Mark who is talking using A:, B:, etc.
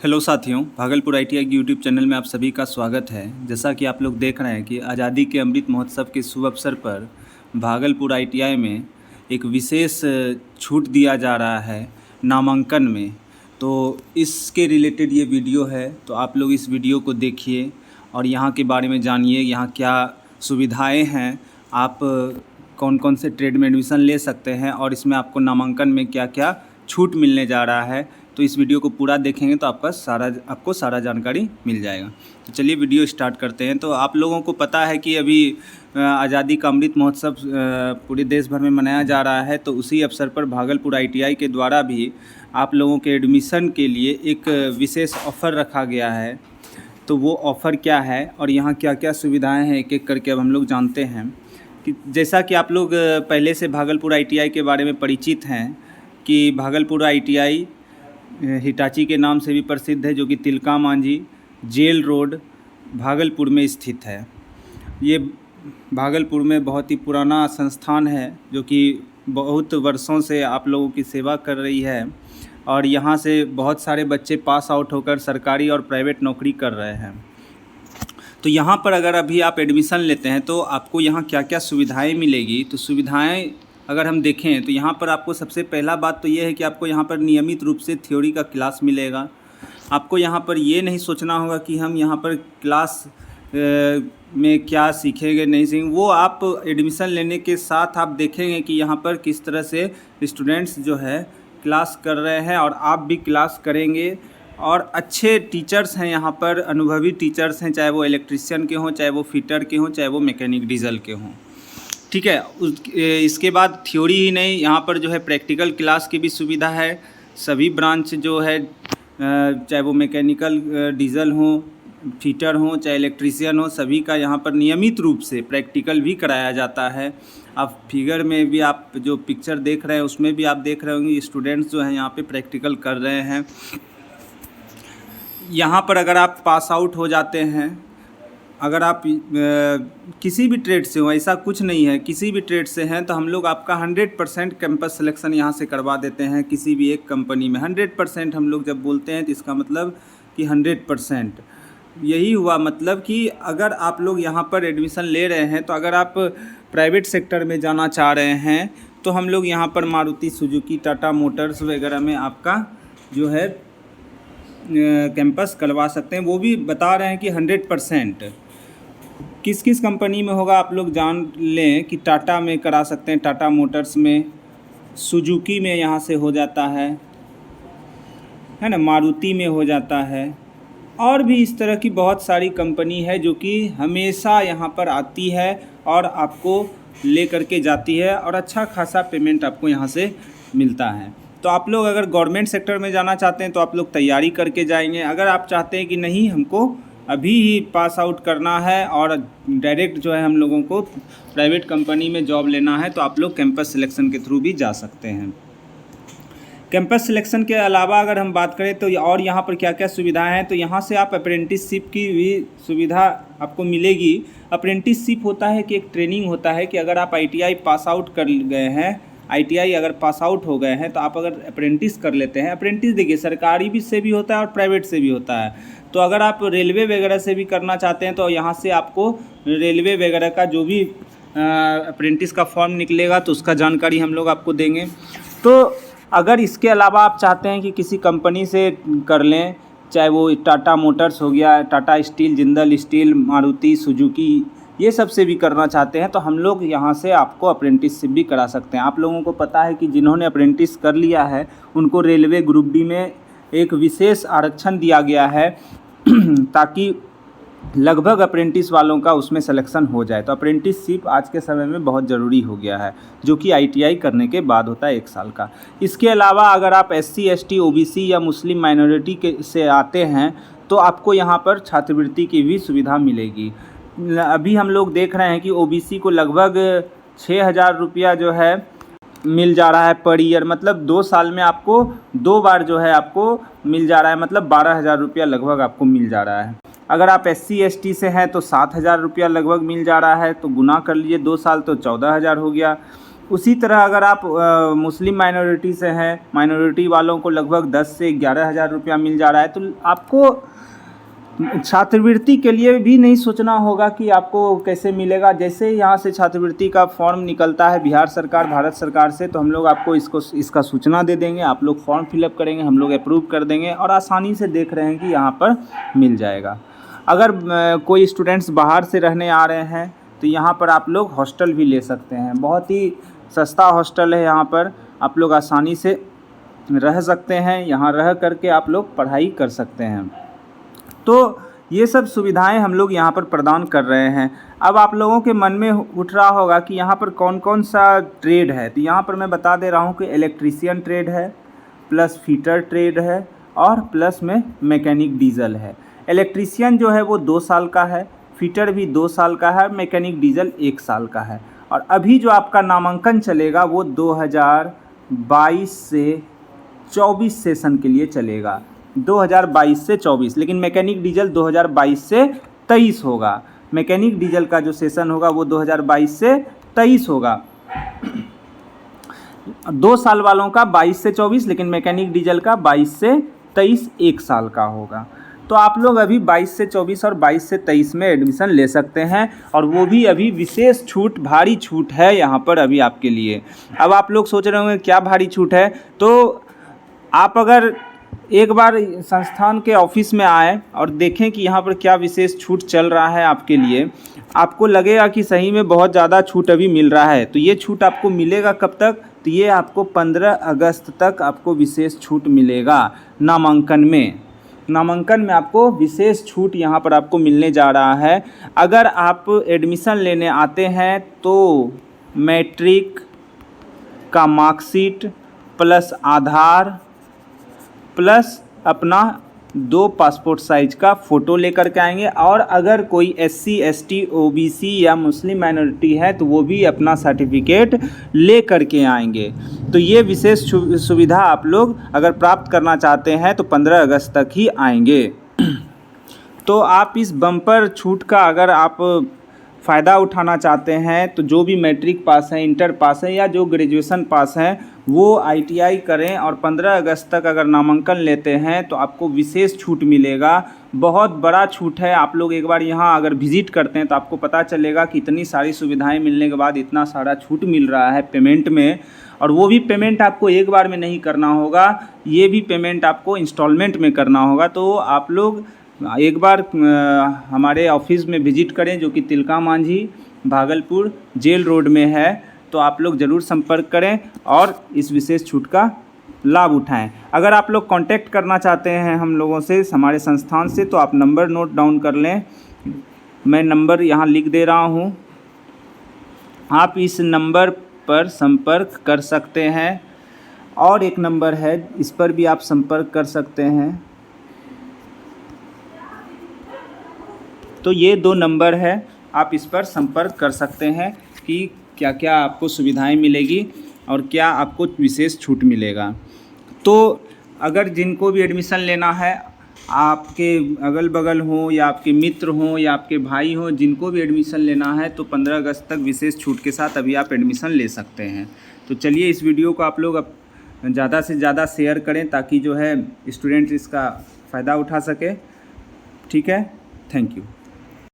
A: Hello साथियों, Bhagalpur ITI के YouTube channel में आप सभी का स्वागत है। जैसा कि आप लोग देख रहे हैं कि आज़ादी के अमृत महोत्सव के शुभ अवसर पर भागलपुर आईटीआई में एक विशेष छूट दिया जा रहा है नामांकन में। तो इसके रिलेटेड ये वीडियो है, तो आप लोग इस वीडियो को देखिए और यहाँ के बारे में जानिए, यहाँ क्या सुविधाएँ हैं, आप कौन कौन से ट्रेड में एडमिशन ले सकते हैं और इसमें आपको नामांकन में क्या क्या छूट मिलने जा रहा है। तो इस वीडियो को पूरा देखेंगे तो आपको सारा जानकारी मिल जाएगा। तो चलिए वीडियो स्टार्ट करते हैं। तो आप लोगों को पता है कि अभी आज़ादी का अमृत महोत्सव पूरे देश भर में मनाया जा रहा है। तो उसी अवसर पर भागलपुर आईटीआई के द्वारा भी आप लोगों के एडमिशन के लिए एक विशेष ऑफ़र रखा गया है। तो वो ऑफ़र क्या है और यहाँ क्या क्या सुविधाएँ हैं, एक एक करके अब हम लोग जानते हैं। कि जैसा कि आप लोग पहले से भागलपुर आईटीआई के बारे में परिचित हैं कि भागलपुर आईटीआई हिटाची के नाम से भी प्रसिद्ध है, जो कि तिलका मांझी जेल रोड भागलपुर में स्थित है। ये भागलपुर में बहुत ही पुराना संस्थान है जो कि बहुत वर्षों से आप लोगों की सेवा कर रही है और यहाँ से बहुत सारे बच्चे पास आउट होकर सरकारी और प्राइवेट नौकरी कर रहे हैं। तो यहाँ पर अगर अभी आप एडमिशन लेते हैं तो आपको यहाँ क्या क्या सुविधाएं मिलेगी। तो सुविधाएं अगर हम देखें तो यहाँ पर आपको सबसे पहला बात तो ये है कि आपको यहाँ पर नियमित रूप से थ्योरी का क्लास मिलेगा। आपको यहाँ पर ये नहीं सोचना होगा कि हम यहाँ पर क्लास में क्या सीखेंगे नहीं सीखेंगे, वो आप एडमिशन लेने के साथ आप देखेंगे कि यहाँ पर किस तरह से स्टूडेंट्स जो है क्लास कर रहे हैं और आप भी क्लास करेंगे। और अच्छे टीचर्स हैं यहाँ पर, अनुभवी टीचर्स हैं, चाहे वो इलेक्ट्रीशियन के हों, चाहे वो फिटर के हों, चाहे वो मैकेनिक डीजल के हों। ठीक है। इसके बाद थ्योरी ही नहीं, यहाँ पर जो है प्रैक्टिकल क्लास की भी सुविधा है। सभी ब्रांच जो है, चाहे वो मैकेनिकल डीजल हो, फिटर हो, चाहे इलेक्ट्रीशियन हो, सभी का यहाँ पर नियमित रूप से प्रैक्टिकल भी कराया जाता है। आप फिगर में भी आप जो पिक्चर देख रहे हैं उसमें भी आप देख रहे होंगे स्टूडेंट्स जो हैं यहाँ पे प्रैक्टिकल कर रहे हैं। यहाँ पर अगर आप पास आउट हो जाते हैं, अगर आप किसी भी ट्रेड से हो, ऐसा कुछ नहीं है, किसी भी ट्रेड से हैं तो हम लोग आपका 100% कैंपस सिलेक्शन यहाँ से करवा देते हैं। किसी भी एक कंपनी में 100% हम लोग जब बोलते हैं तो इसका मतलब कि 100% यही हुआ। मतलब कि अगर आप लोग यहाँ पर एडमिशन ले रहे हैं तो अगर आप प्राइवेट सेक्टर में जाना चाह रहे हैं तो हम लोग यहाँ पर मारुति सुजुकी, टाटा मोटर्स वगैरह में आपका जो है कैंपस करवा सकते हैं। वो भी बता रहे हैं कि 100%। किस किस कंपनी में होगा आप लोग जान लें कि टाटा में करा सकते हैं, टाटा मोटर्स में, सुजुकी में यहाँ से हो जाता है ना, मारुति में हो जाता है, और भी इस तरह की बहुत सारी कंपनी है जो कि हमेशा यहाँ पर आती है और आपको ले करके जाती है और अच्छा खासा पेमेंट आपको यहाँ से मिलता है। तो आप लोग अगर गवर्नमेंट सेक्टर में जाना चाहते हैं तो आप लोग तैयारी करके जाएंगे। अगर आप चाहते हैं कि नहीं हमको अभी ही पास आउट करना है और डायरेक्ट जो है हम लोगों को प्राइवेट कंपनी में जॉब लेना है, तो आप लोग कैंपस सिलेक्शन के थ्रू भी जा सकते हैं। कैंपस सिलेक्शन के अलावा अगर हम बात करें तो और यहाँ पर क्या क्या सुविधाएं हैं, तो यहाँ से आप अप्रेंटिसशिप की भी सुविधा आपको मिलेगी। अप्रेंटिसशिप होता है कि एक ट्रेनिंग होता है कि अगर आप आईटीआई पास आउट कर गए हैं, आईटीआई अगर पास आउट हो गए हैं तो आप अगर अप्रेंटिस कर लेते हैं। अप्रेंटिस देखिए सरकारी भी से भी होता है और प्राइवेट से भी होता है। तो अगर आप रेलवे वगैरह से भी करना चाहते हैं तो यहाँ से आपको रेलवे वगैरह का जो भी अप्रेंटिस का फॉर्म निकलेगा तो उसका जानकारी हम लोग आपको देंगे। तो अगर इसके अलावा आप चाहते हैं कि किसी कंपनी से कर लें, चाहे वो टाटा मोटर्स हो गया, Tata steel, Jindal steel, Maruti Suzuki, ये सब से भी करना चाहते हैं तो हम लोग यहाँ से आपको अप्रेंटिसशिप भी करा सकते हैं। आप लोगों को पता है कि जिन्होंने अप्रेंटिस कर लिया है उनको रेलवे ग्रुप डी में एक विशेष आरक्षण दिया गया है ताकि लगभग अप्रेंटिस वालों का उसमें सिलेक्शन हो जाए। तो अप्रेंटिसशिप आज के समय में बहुत ज़रूरी हो गया है, जो कि आईटीआई करने के बाद होता है 1 साल का। इसके अलावा अगर आप एससी, एसटी, ओबीसी या मुस्लिम माइनॉरिटी के से आते हैं तो आपको यहाँ पर छात्रवृत्ति की भी सुविधा मिलेगी। अभी हम लोग देख रहे हैं कि ओबीसी को लगभग 6,000 रुपया जो है मिल जा रहा है पर ईयर, मतलब 2 साल में आपको 2 बार जो है आपको मिल जा रहा है, मतलब 12,000 रुपया लगभग आपको मिल जा रहा है। अगर आप एससी एसटी से हैं तो 7,000 रुपया लगभग मिल जा रहा है, तो गुना कर लीजिए 2 साल तो 14,000 हो गया। उसी तरह अगर आप मुस्लिम माइनॉरिटी से हैं, माइनॉरिटी वालों को लगभग 10 से 11,000 रुपया मिल जा रहा है, तो आपको छात्रवृत्ति के लिए भी नहीं सोचना होगा कि आपको कैसे मिलेगा। जैसे यहाँ से छात्रवृत्ति का फॉर्म निकलता है बिहार सरकार, भारत सरकार से, तो हम लोग आपको इसका सूचना दे देंगे, आप लोग फॉर्म फिलअप करेंगे, हम लोग अप्रूव कर देंगे और आसानी से देख रहे हैं कि यहाँ पर मिल जाएगा। अगर कोई स्टूडेंट्स बाहर से रहने आ रहे हैं तो यहाँ पर आप लोग हॉस्टल भी ले सकते हैं। बहुत ही सस्ता हॉस्टल है, यहाँ पर आप लोग आसानी से रह सकते हैं, यहाँ रह करके आप लोग पढ़ाई कर सकते हैं। तो ये सब सुविधाएं हम लोग यहाँ पर प्रदान कर रहे हैं। अब आप लोगों के मन में उठ रहा होगा कि यहाँ पर कौन कौन सा ट्रेड है, तो यहाँ पर मैं बता दे रहा हूँ कि इलेक्ट्रीशियन ट्रेड है, प्लस फिटर ट्रेड है और प्लस में मैकेनिक डीजल है। इलेक्ट्रीशियन जो है वो 2 साल का है, फिटर भी 2 साल का है, मैकेनिक डीजल 1 साल का है। और अभी जो आपका नामांकन चलेगा वो 2022 से 24 सेशन के लिए चलेगा, 2022 से 24, लेकिन मैकेनिक डीजल 2022 से 23 होगा। मैकेनिक डीजल का जो सेशन होगा वो 2022 से 23 होगा। 2 साल वालों का 22 से 24, लेकिन मैकेनिक डीजल का 22 से 23 1 साल का होगा। तो आप लोग अभी 22 से 24 और 22 से 23 में एडमिशन ले सकते हैं, और वो भी अभी विशेष छूट, भारी छूट है यहाँ पर अभी आपके लिए। अब आप लोग सोच रहे होंगे क्या भारी छूट है, तो आप अगर एक बार संस्थान के ऑफिस में आए और देखें कि यहाँ पर क्या विशेष छूट चल रहा है आपके लिए, आपको लगेगा कि सही में बहुत ज़्यादा छूट अभी मिल रहा है। तो ये छूट आपको मिलेगा कब तक, तो ये आपको 15 अगस्त तक आपको विशेष छूट मिलेगा नामांकन में। नामांकन में आपको विशेष छूट यहाँ पर आपको मिलने जा रहा है। अगर आप एडमिशन लेने आते हैं तो मैट्रिक का मार्कशीट प्लस आधार प्लस अपना 2 पासपोर्ट साइज का फ़ोटो लेकर के आएंगे, और अगर कोई SC ST OBC या मुस्लिम माइनॉरिटी है तो वो भी अपना सर्टिफिकेट ले करके आएंगे। तो ये विशेष सुविधा आप लोग अगर प्राप्त करना चाहते हैं तो 15 अगस्त तक ही आएंगे। तो आप इस बम्पर छूट का अगर आप फ़ायदा उठाना चाहते हैं तो जो भी मैट्रिक पास है, इंटर पास है या जो ग्रेजुएशन पास हैं वो ITI करें, और 15 अगस्त तक अगर नामांकन लेते हैं तो आपको विशेष छूट मिलेगा। बहुत बड़ा छूट है। आप लोग एक बार यहाँ अगर विज़िट करते हैं तो आपको पता चलेगा कि इतनी सारी सुविधाएं मिलने के बाद इतना सारा छूट मिल रहा है पेमेंट में, और वो भी पेमेंट आपको एक बार में नहीं करना होगा, ये भी पेमेंट आपको इंस्टॉलमेंट में करना होगा। तो आप लोग एक बार हमारे ऑफिस में विज़िट करें, जो कि तिलका मांझी भागलपुर जेल रोड में है। तो आप लोग ज़रूर संपर्क करें और इस विशेष छूट का लाभ उठाएं। अगर आप लोग कांटेक्ट करना चाहते हैं हम लोगों से, हमारे संस्थान से, तो आप नंबर नोट डाउन कर लें। मैं नंबर यहाँ लिख दे रहा हूँ, आप इस नंबर पर संपर्क कर सकते हैं। और एक नंबर है, इस पर भी आप संपर्क कर सकते हैं। तो ये 2 नंबर है, आप इस पर संपर्क कर सकते हैं कि क्या क्या आपको सुविधाएं मिलेगी और क्या आपको विशेष छूट मिलेगा। तो अगर जिनको भी एडमिशन लेना है, आपके अगल बगल हो या आपके मित्र हों या आपके भाई हों, जिनको भी एडमिशन लेना है तो 15 अगस्त तक विशेष छूट के साथ अभी आप एडमिशन ले सकते हैं। तो चलिए इस वीडियो को आप लोग अब ज़्यादा से ज़्यादा शेयर करें ताकि जो है स्टूडेंट इसका फ़ायदा उठा सके। ठीक है, थैंक यू।